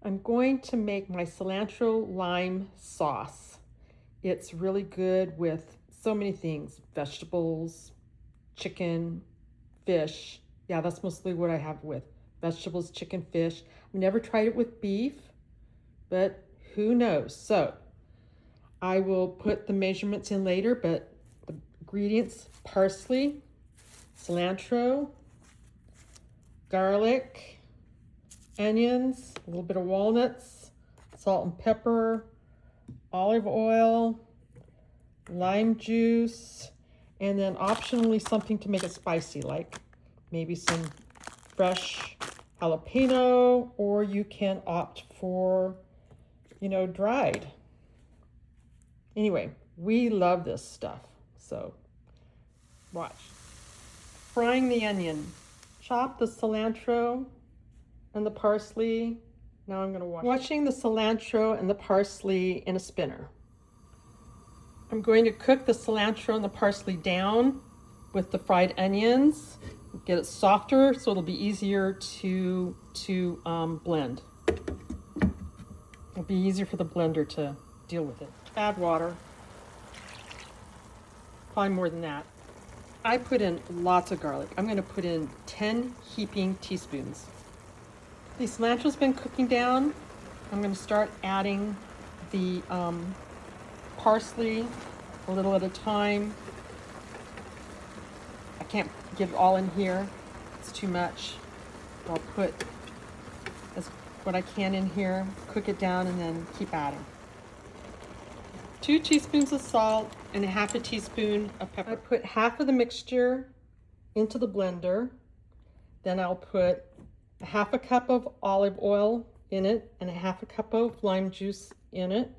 I'm going to make my cilantro lime sauce. It's really good with so many things, vegetables, chicken, fish. Yeah, that's mostly what I have with vegetables, chicken, fish. I've never tried it with beef, but who knows? So I will put the measurements in later, but the ingredients: parsley, cilantro, garlic, onions, a little bit of walnuts, salt and pepper, olive oil, lime juice, and then optionally something to make it spicy, like maybe some fresh jalapeno, or you can opt for, dried. Anyway, we love this stuff, so watch. Frying the onion. Chop the cilantro and the parsley. Now I'm going to washing the cilantro and the parsley in a spinner. I'm going to cook the cilantro and the parsley down with the fried onions. Get it softer so it'll be easier to blend. It'll be easier for the blender to deal with it. Add water. Probably more than that. I put in lots of garlic. I'm going to put in 10 heaping teaspoons. The cilantro's been cooking down. I'm going to start adding the parsley a little at a time. I can't get it all in here. It's too much. I'll put what I can in here, cook it down, and then keep adding. 2 teaspoons of salt and a half a teaspoon of pepper. I put half of the mixture into the blender. Then I'll put a half a cup of olive oil in it and a half a cup of lime juice in it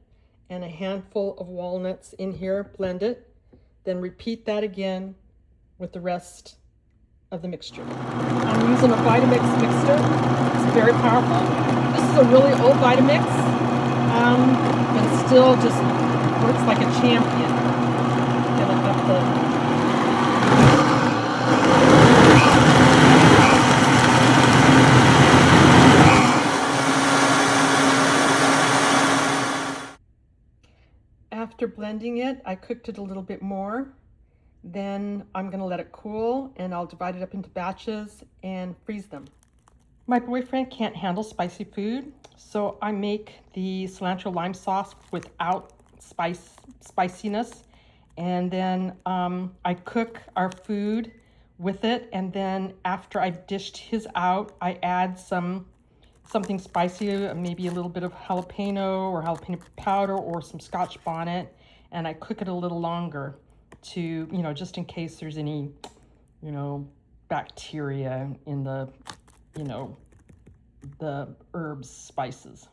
and a handful of walnuts in here. Blend it. Then repeat that again with the rest of the mixture. I'm using a Vitamix mixer. It's very powerful. This is a really old Vitamix, but it still just works like a champion. Get it up the After blending it, I cooked it a little bit more. Then I'm going to let it cool, and I'll divide it up into batches and freeze them. My boyfriend can't handle spicy food, so I make the cilantro lime sauce without spiciness, and then I cook our food with it, and then after I've dished his out, I add something spicy, maybe a little bit of jalapeno or jalapeno powder or some Scotch Bonnet, and I cook it a little longer to, just in case there's any, bacteria in the, the herbs, spices.